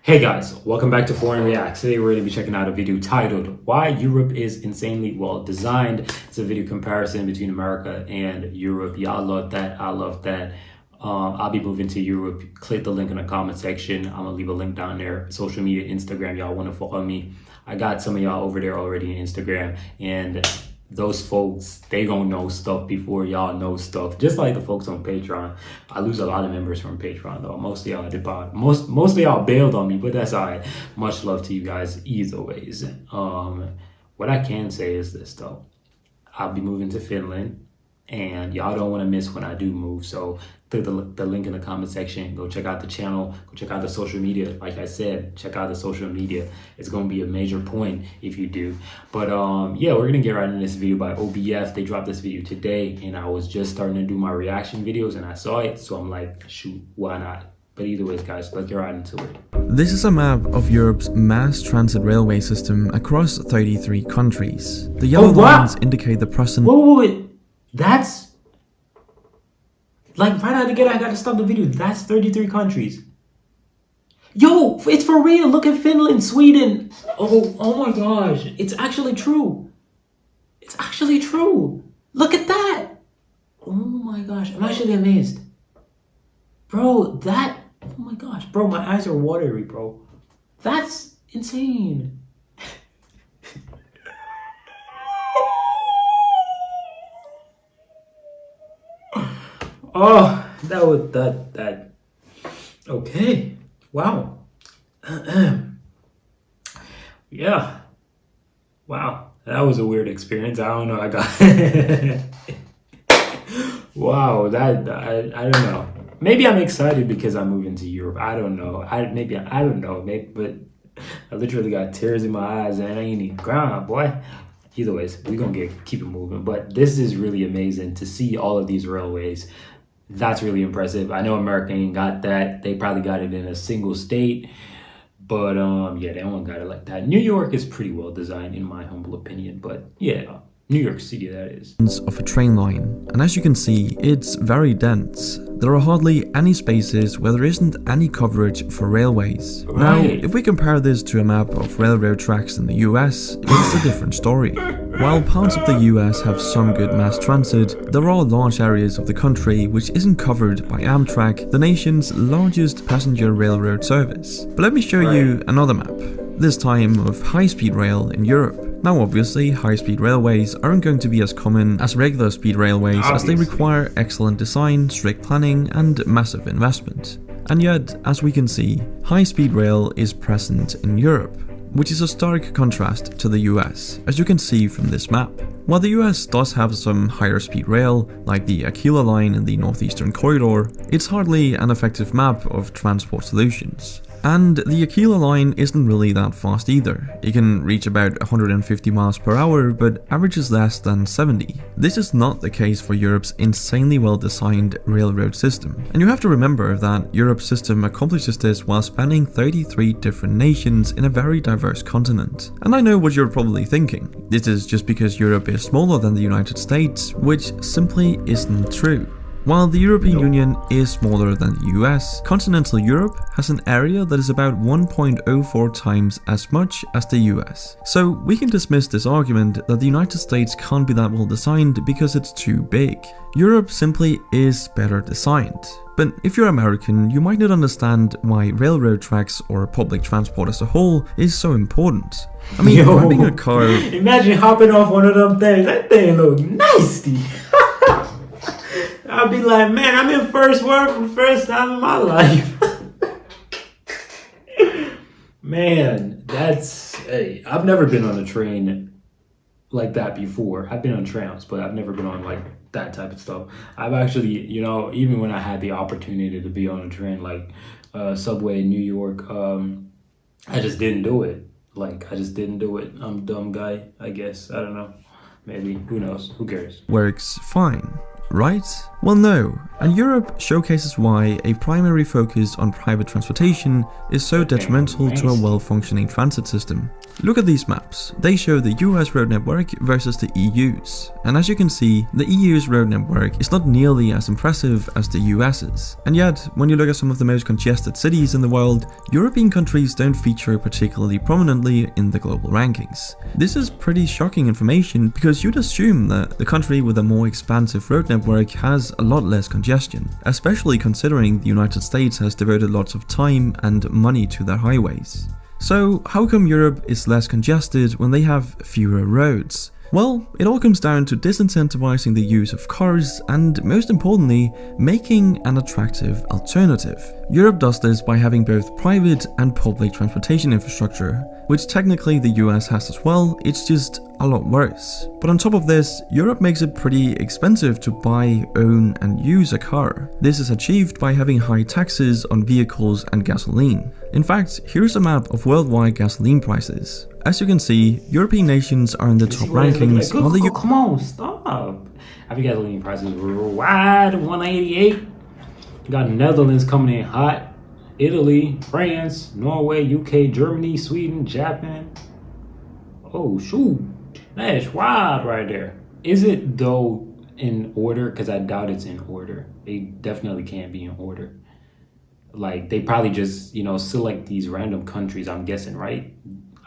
Hey guys, welcome back to Foreign Reacts. Today we're going to be checking out a video titled Why Europe is Insanely Well Designed. It's a video comparison between America and Europe. Y'all love that. I love that. I'll be moving to Europe. Click the link in the comment section. I'm going to leave a link down there. Social media, Instagram, y'all want to follow me. I got some of y'all over there already on Instagram, and those folks, they gonna know stuff before y'all know stuff. Just like the folks on Patreon. I lose a lot of members from Patreon though. Most of y'all did most of y'all bailed on me, but that's alright. Much love to you guys either ways. What I can say is this though. I'll be moving to Finland, and y'all don't want to miss when I do move. So click the link in the comment section. Go check out the channel. Go check out the social media. Like I said, check out the social media. It's going to be a major point if you do. But yeah, we're going to get right into this video by OBF. They dropped this video today, and I was just starting to do my reaction videos, and I saw it. So I'm like, shoot, why not? But either ways, guys, let's get right into it. This is a map of Europe's mass transit railway system across 33 countries. The yellow lines indicate the present... Whoa. That's... Like, right out of the gate, I gotta stop the video. That's 33 countries. Yo, it's for real. Look at Finland, Sweden. Oh my gosh. It's actually true. It's actually true. Look at that. Oh my gosh. I'm actually amazed. Bro, that... Oh my gosh. Bro, my eyes are watery, bro. That's insane. Oh, that. Okay. Wow. Yeah. Wow. That was a weird experience. I don't know. I got. Wow. I don't know. Maybe I'm excited because I'm moving to Europe. I don't know. I don't know. Maybe, but I literally got tears in my eyes and I ain't even crying, boy. Either ways, we're gonna keep it moving. But this is really amazing to see all of these railways. That's really impressive. I know America ain't got that. They probably got it in a single state. But yeah, they don't got it like that. New York is pretty well designed in my humble opinion. But yeah, New York City, that is. Of a train line, and as you can see, it's very dense. There are hardly any spaces where there isn't any coverage for railways. Right. Now, if we compare this to a map of railroad tracks in the US, it's a different story. While parts of the US have some good mass transit, there are large areas of the country which isn't covered by Amtrak, the nation's largest passenger railroad service. But let me show you another map, this time of high-speed rail in Europe. Now obviously, high-speed railways aren't going to be as common as regular speed railways as they require excellent design, strict planning and massive investment. And yet, as we can see, high-speed rail is present in Europe, which is a stark contrast to the US, as you can see from this map. While the US does have some higher speed rail, like the Aquila line in the Northeastern Corridor, it's hardly an effective map of transport solutions. And the Aquila line isn't really that fast either. It can reach about 150 miles per hour, but averages less than 70. This is not the case for Europe's insanely well-designed railroad system. And you have to remember that Europe's system accomplishes this while spanning 33 different nations in a very diverse continent. And I know what you're probably thinking. This is just because Europe is smaller than the United States, which simply isn't true. While the European Union is smaller than the US, continental Europe has an area that is about 1.04 times as much as the US. So we can dismiss this argument that the United States can't be that well designed because it's too big. Europe simply is better designed. But if you're American, you might not understand why railroad tracks or public transport as a whole is so important. I mean, grabbing a car... Imagine hopping off one of them things. That thing look nasty. I'll be like, man, I'm in first world for the first time in my life. Man, that's... Hey, I've never been on a train like that before. I've been on trams, but I've never been on like that type of stuff. I've actually, you know, even when I had the opportunity to be on a train like subway in New York, I just didn't do it. Like, I just didn't do it. I'm a dumb guy, I guess. I don't know. Maybe. Who knows? Who cares? Works fine. right? Well, no, and Europe showcases why a primary focus on private transportation is so detrimental to a well-functioning transit system. Look at these maps. They show the US road network versus the EU's. And as you can see, the EU's road network is not nearly as impressive as the US's. And yet, when you look at some of the most congested cities in the world, European countries don't feature particularly prominently in the global rankings. This is pretty shocking information because you'd assume that the country with a more expansive road network has a lot less congestion, especially considering the United States has devoted lots of time and money to their highways. So how come Europe is less congested when they have fewer roads? Well, it all comes down to disincentivizing the use of cars and, most importantly, making an attractive alternative. Europe does this by having both private and public transportation infrastructure, which technically the US has as well, it's just a lot worse. But on top of this, Europe makes it pretty expensive to buy, own and use a car. This is achieved by having high taxes on vehicles and gasoline. In fact, here's a map of worldwide gasoline prices. As you can see, European nations are in the top rankings. Like. Come on, stop. I think gasoline prices were wide, 188. You got Netherlands coming in hot. Italy, France, Norway, UK, Germany, Sweden, Japan. Oh, shoot. That's wild right there. Is it, though, in order? Because I doubt it's in order. They definitely can't be in order. Like, they probably just, select these random countries, I'm guessing, right?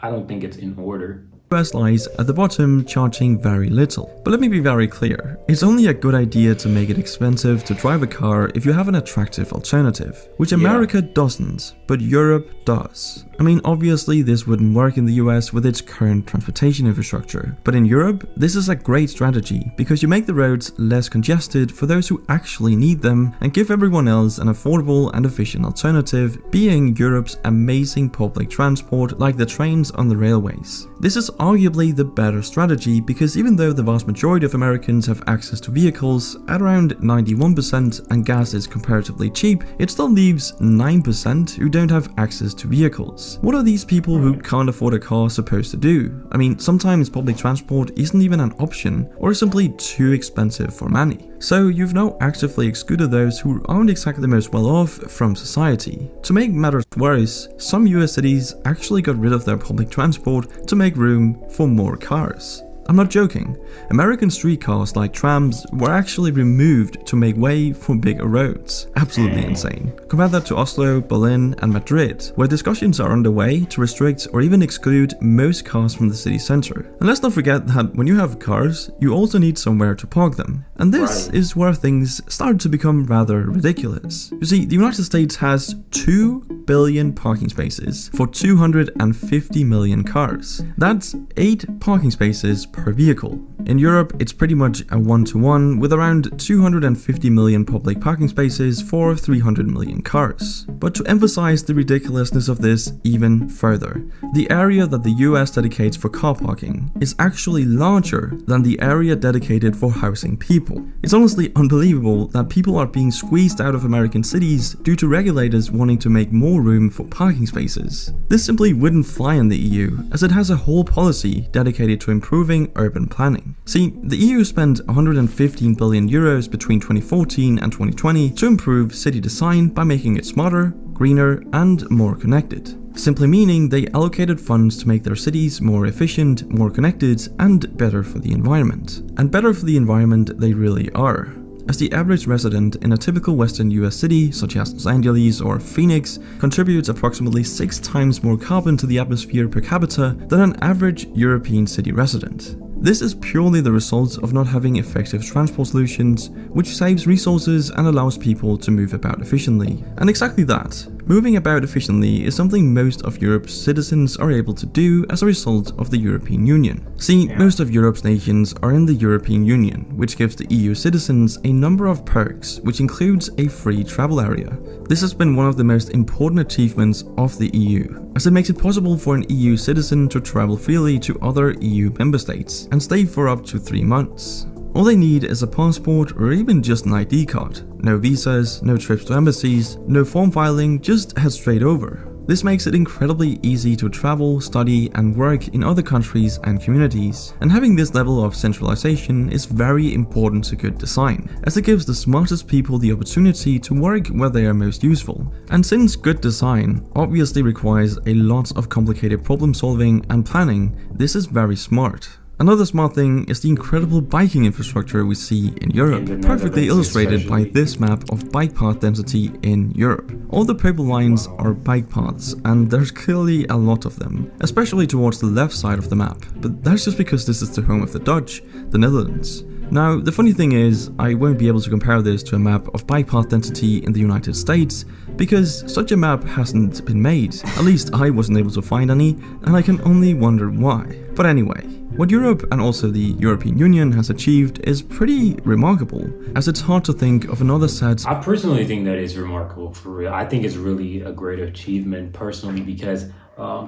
I don't think it's in order. US lies at the bottom, charging very little. But let me be very clear, it's only a good idea to make it expensive to drive a car if you have an attractive alternative, which America doesn't, but Europe does. I mean, obviously this wouldn't work in the US with its current transportation infrastructure, but in Europe, this is a great strategy because you make the roads less congested for those who actually need them and give everyone else an affordable and efficient alternative, being Europe's amazing public transport like the trains on the railways. This is arguably the better strategy because even though the vast majority of Americans have access to vehicles at around 91% and gas is comparatively cheap, it still leaves 9% who don't have access to vehicles. What are these people who can't afford a car supposed to do? I mean, sometimes public transport isn't even an option or simply too expensive for many. So you've now actively excluded those who aren't exactly the most well off from society. To make matters worse, some US cities actually got rid of their public transport to make room for more cars. I'm not joking. American streetcars like trams were actually removed to make way for bigger roads. Absolutely insane. Compare that to Oslo, Berlin and Madrid, where discussions are underway to restrict or even exclude most cars from the city center. And let's not forget that when you have cars, you also need somewhere to park them. And this is where things start to become rather ridiculous. You see, the United States has 2 billion parking spaces for 250 million cars. That's 8 parking spaces per vehicle. In Europe, it's pretty much a one-to-one with around 250 million public parking spaces for 300 million cars. But to emphasize the ridiculousness of this even further, the area that the US dedicates for car parking is actually larger than the area dedicated for housing people. It's honestly unbelievable that people are being squeezed out of American cities due to regulators wanting to make more room for parking spaces. This simply wouldn't fly in the EU, as it has a whole policy dedicated to improving urban planning. See, the EU spent 115 billion euros between 2014 and 2020 to improve city design by making it smarter, greener, and more connected. Simply meaning they allocated funds to make their cities more efficient, more connected, and better for the environment. And better for the environment they really are, as the average resident in a typical Western US city, such as Los Angeles or Phoenix, contributes approximately 6 times more carbon to the atmosphere per capita than an average European city resident. This is purely the result of not having effective transport solutions, which saves resources and allows people to move about efficiently. And exactly that, moving about efficiently, is something most of Europe's citizens are able to do as a result of the European Union. See, most of Europe's nations are in the European Union, which gives the EU citizens a number of perks, which includes a free travel area. This has been one of the most important achievements of the EU, as it makes it possible for an EU citizen to travel freely to other EU member states and stay for up to 3 months. All they need is a passport or even just an ID card. No visas, no trips to embassies, no form filing, just head straight over. This makes it incredibly easy to travel, study, and work in other countries and communities. And having this level of centralization is very important to good design, as it gives the smartest people the opportunity to work where they are most useful. And since good design obviously requires a lot of complicated problem solving and planning, this is very smart. Another smart thing is the incredible biking infrastructure we see in Europe, perfectly illustrated by this map of bike path density in Europe. All the purple lines are bike paths, and there's clearly a lot of them, especially towards the left side of the map, but that's just because this is the home of the Dutch, the Netherlands. Now, the funny thing is, I won't be able to compare this to a map of bike path density in the United States, because such a map hasn't been made. At least I wasn't able to find any, and I can only wonder why. But anyway, what Europe and also the European Union has achieved is pretty remarkable, as it's hard to think of another set. I personally think that is remarkable, for real. I think it's really a great achievement personally, because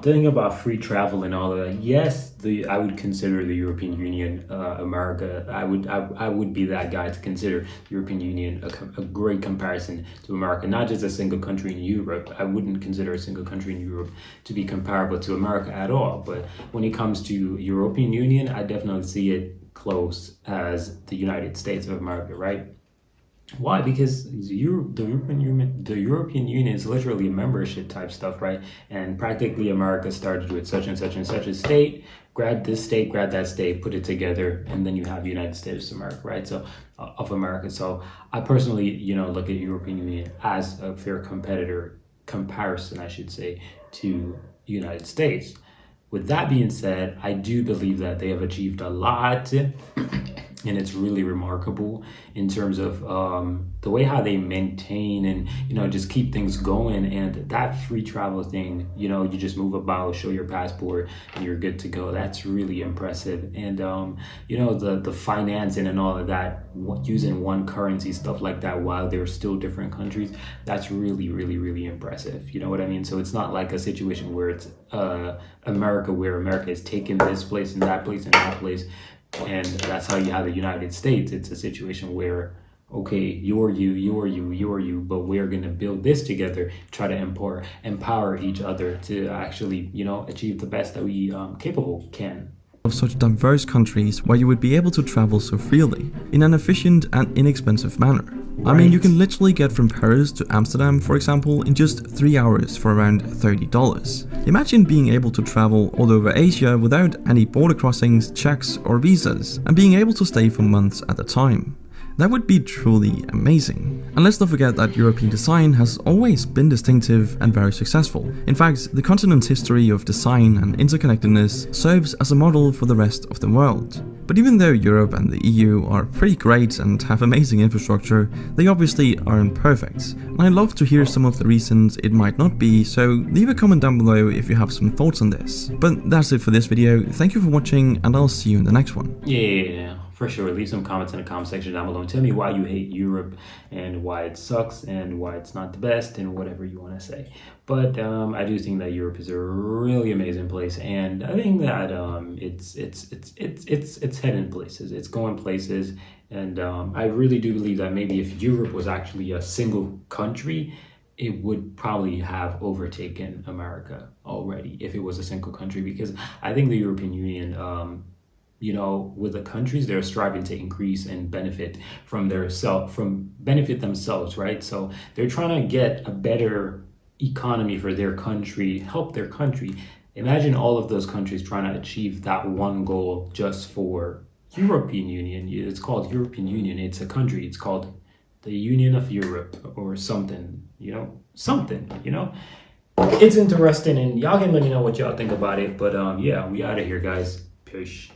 thinking about free travel and all of that, yes, I would consider the European Union, America. I would be that guy to consider the European Union a great comparison to America, not just a single country in Europe. I wouldn't consider a single country in Europe to be comparable to America at all. But when it comes to European Union, I definitely see it close as the United States of America, right? Why? Because the European Union is literally a membership type stuff, right? And practically America started with such and such and such a state, grab this state, grab that state, put it together, and then you have United States of America, right? So of America. So I personally, look at European Union as a fair comparison, I should say, to United States. With that being said, I do believe that they have achieved a lot. And it's really remarkable in terms of the way how they maintain and, just keep things going. And that free travel thing, you just move about, show your passport, and you're good to go. That's really impressive. And, the financing and all of that, using one currency, stuff like that, while they're still different countries, that's really, really, really impressive. You know what I mean? So it's not like a situation where it's America, where America is taking this place and that place and that place. And that's how you have the United States. It's a situation where, okay, you're you, but we're going to build this together, try to empower each other to actually, achieve the best that we can. Of such diverse countries where you would be able to travel so freely, in an efficient and inexpensive manner. Right. I mean, you can literally get from Paris to Amsterdam, for example, in just 3 hours for around $30. Imagine being able to travel all over Asia without any border crossings, checks, or visas, and being able to stay for months at a time. That would be truly amazing. And let's not forget that European design has always been distinctive and very successful. In fact, the continent's history of design and interconnectedness serves as a model for the rest of the world. But even though Europe and the EU are pretty great and have amazing infrastructure, they obviously aren't perfect. And I'd love to hear some of the reasons it might not be, so leave a comment down below if you have some thoughts on this. But that's it for this video. Thank you for watching, and I'll see you in the next one. Yeah. For sure, leave some comments in the comment section down below and tell me why you hate Europe and why it sucks and why it's not the best and whatever you want to say. But I do think that Europe is a really amazing place, and I think that it's heading places, it's going places, and I really do believe that maybe if Europe was actually a single country, it would probably have overtaken America already if it was a single country, because I think the European Union with the countries, they're striving to increase and benefit benefit themselves, right? So they're trying to get a better economy for their country, help their country. Imagine all of those countries trying to achieve that one goal just for European Union. It's called European Union. It's a country. It's called the Union of Europe or something, It's interesting, and y'all can let me know what y'all think about it. But yeah, we out of here, guys. Peace.